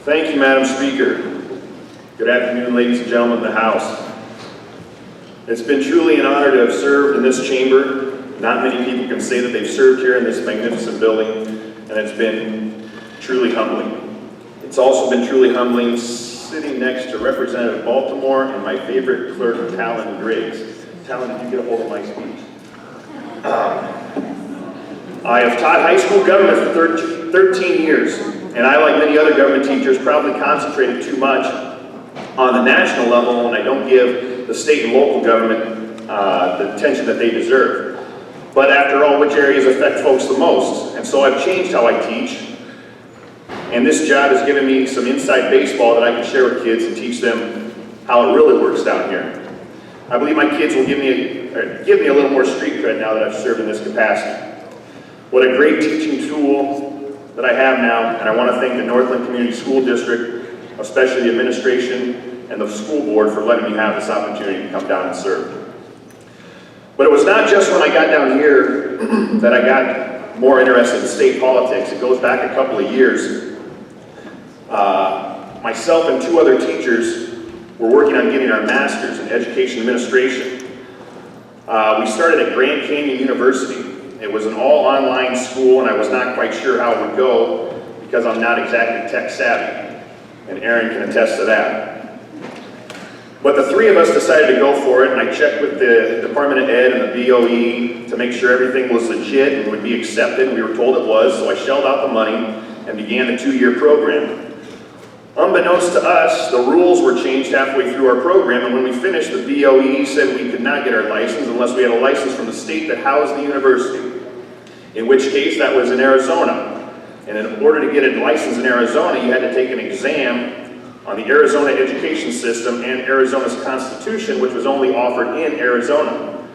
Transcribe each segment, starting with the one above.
Thank you, Madam Speaker. Good afternoon, ladies and gentlemen of the House. It's been truly an honor to have served in this chamber. Not many people can say that they've served here in this magnificent building, and it's been truly humbling. It's also been truly humbling sitting next to Representative Baltimore and my favorite clerk, Talon Griggs. Talon, did you get a hold of my speech? I have taught high school government for 13 years, and I, like many other government teachers, probably concentrated too much on the national level, and I don't give the state and local government the attention that they deserve. But after all, which areas affect folks the most? And so I've changed how I teach, and this job has given me some inside baseball that I can share with kids and teach them how it really works down here. I believe my kids will give me a little more street cred now that I've served in this capacity. What a great teaching tool that I have now, and I want to thank the Northland Community School District, especially the administration and the school board, for letting me have this opportunity to come down and serve. But it was not just when I got down here that I got more interested in state politics. It goes back a couple of years. Myself and two other teachers were working on getting our master's in education administration. We started at Grand Canyon University. It was an all-online school, and I was not quite sure how it would go because I'm not exactly tech-savvy, and Aaron can attest to that. But the three of us decided to go for it, and I checked with the Department of Ed and the BOE to make sure everything was legit and would be accepted. We were told it was, so I shelled out the money and began the 2-year program. Unbeknownst to us, the rules were changed halfway through our program, and when we finished, the BOE said we could not get our license unless we had a license from the state that housed the university, in which case that was in Arizona. And in order to get a license in Arizona, you had to take an exam on the Arizona education system and Arizona's constitution, which was only offered in Arizona.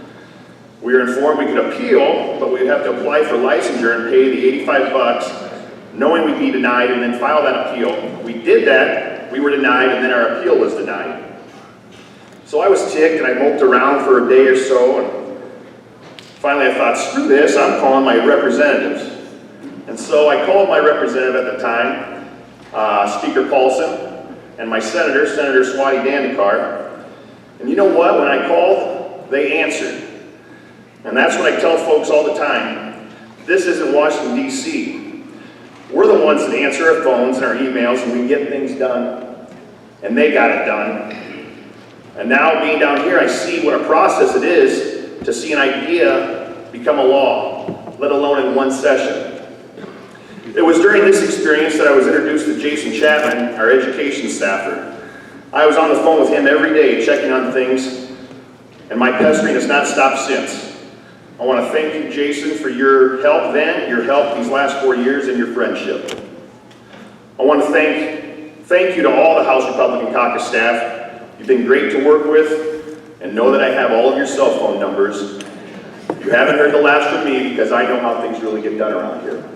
We were informed we could appeal, but we'd have to apply for licensure and pay the $85, knowing we'd be denied, and then file that appeal. We did that, we were denied, and then our appeal was denied. So I was ticked, and I moped around for a day or so, and finally I thought, screw this, I'm calling my representatives. And so I called my representative at the time, Speaker Paulson, and my senator, Senator Swati Dandekar. And you know what, when I called, they answered. And that's what I tell folks all the time. This isn't Washington, D.C. We're the ones that answer our phones and our emails, and we get things done. And they got it done. And now, being down here, I see what a process it is to see an idea become a law, let alone in one session. It was during this experience that I was introduced to Jason Chapman, our education staffer. I was on the phone with him every day, checking on things, and my pestering has not stopped since. I want to thank you, Jason, for your help then, your help these last 4 years, and your friendship. I want to thank you to all the House Republican Caucus staff. You've been great to work with, and know that I have all of your cell phone numbers. You haven't heard the laughs from me because I know how things really get done around here.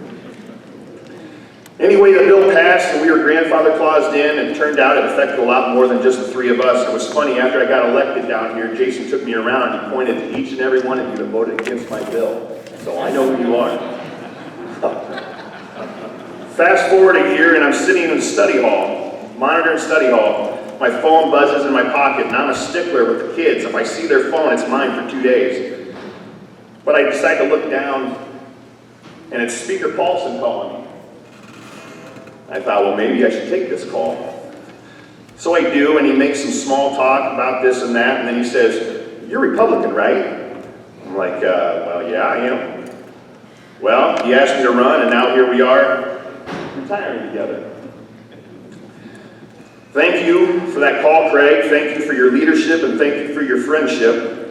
Anyway, the bill passed, and we were grandfather claused in, and it turned out it affected a lot more than just the three of us. It was funny, after I got elected down here, Jason took me around and he pointed to each and every one of you that voted against my bill. So I know who you are. Fast forward a year, and I'm sitting in study hall, monitoring study hall. My phone buzzes in my pocket, and I'm a stickler with the kids. If I see their phone, it's mine for 2 days. But I decide to look down, and it's Speaker Paulson calling me. I thought, well, maybe I should take this call. So I do, and he makes some small talk about this and that, and then he says, "You're Republican, right?" I'm like, well, yeah, I am. Well, he asked me to run, and now here we are, retiring together. Thank you for that call, Craig. Thank you for your leadership, and thank you for your friendship.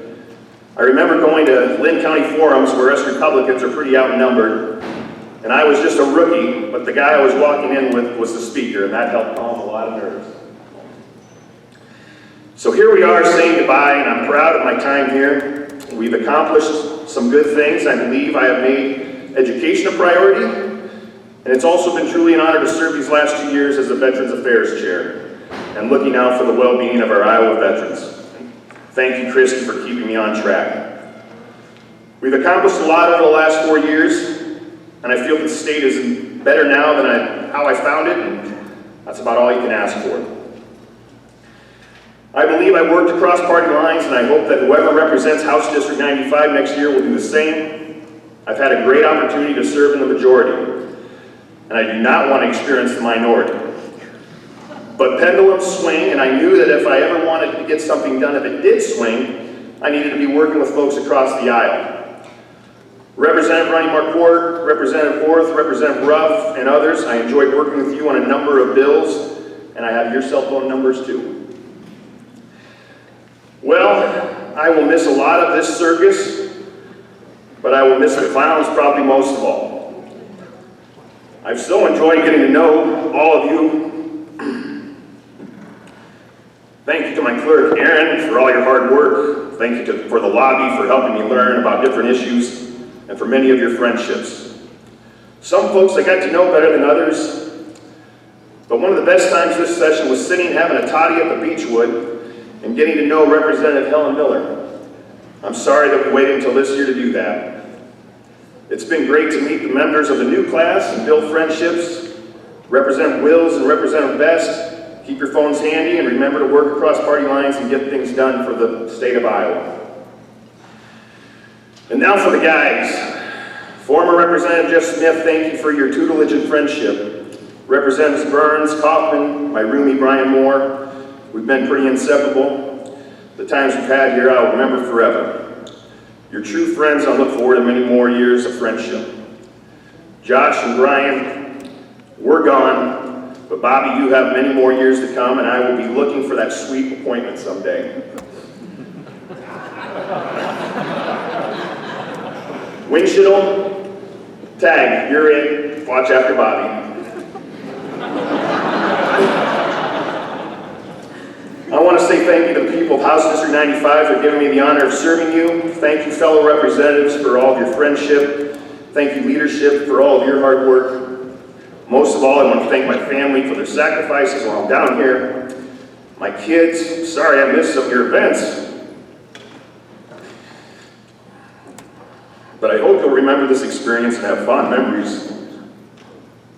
I remember going to Lynn County forums where us Republicans are pretty outnumbered. And I was just a rookie, but the guy I was walking in with was the speaker, and that helped calm a lot of nerves. So here we are saying goodbye, and I'm proud of my time here. We've accomplished some good things. I believe I have made education a priority, and it's also been truly an honor to serve these last 2 years as the Veterans Affairs Chair, and looking out for the well-being of our Iowa veterans. Thank you, Christy, for keeping me on track. We've accomplished a lot over the last 4 years, and I feel that the state is better now than how I found it, and That's about all you can ask for. I believe I worked across party lines, and I hope that whoever represents House District 95 next year will do the same. I've had a great opportunity to serve in the majority, and I do not want to experience the minority. But pendulums swing, and I knew that if I ever wanted to get something done, if it did swing, I needed to be working with folks across the aisle. Representative Ronnie Marquardt, Representative Orth, Representative Ruff, and others, I enjoyed working with you on a number of bills, and I have your cell phone numbers too. Well, I will miss a lot of this circus, but I will miss the clowns probably most of all. I've so enjoyed getting to know all of you. Thank you to my clerk, Aaron, for all your hard work. Thank you for the lobby for helping me learn about different issues, and for many of your friendships. Some folks I got to know better than others, but one of the best times this session was sitting having a toddy at the Beechwood and getting to know Representative Helen Miller. I'm sorry that we waited until this year to do that. It's been great to meet the members of the new class and build friendships. Representative Wills and Representative Best, keep your phones handy and remember to work across party lines and get things done for the state of Iowa. And now for the guys. Former Representative Jeff Smith, thank you for your tutelage and friendship. Representatives Burns, Kaufman, my roomie Brian Moore, we've been pretty inseparable. The times we've had here I'll remember forever. You're true friends, I look forward to many more years of friendship. Josh and Brian, we're gone, but Bobby, you have many more years to come, and I will be looking for that sweet appointment someday. Winchell, tag, you're in, watch after Bobby. I want to say thank you to the people of House District 95 for giving me the honor of serving you. Thank you, fellow representatives, for all of your friendship. Thank you, leadership, for all of your hard work. Most of all, I want to thank my family for their sacrifices while I'm down here. My kids, sorry I missed some of your events. But I hope you'll remember this experience and have fond memories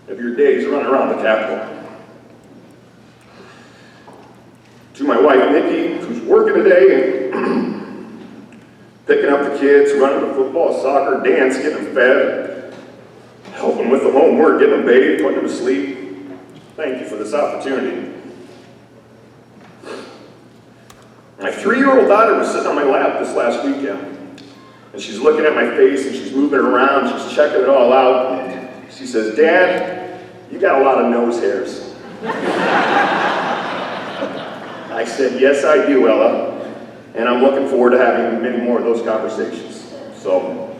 of your days running around the Capitol. To my wife, Nikki, who's working today and picking up the kids, running to football, soccer, dance, getting them fed, helping with the homework, getting them bathed, putting them to sleep. Thank you for this opportunity. My 3-year-old daughter was sitting on my lap this last weekend, and she's looking at my face and she's moving it around, she's checking it all out, and she says, "Dad, you got a lot of nose hairs." I said, "Yes, I do, Ella," and I'm looking forward to having many more of those conversations. So,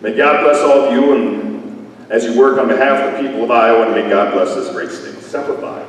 may God bless all of you, and as you work on behalf of the people of Iowa, and may God bless this great state. Semper Fi.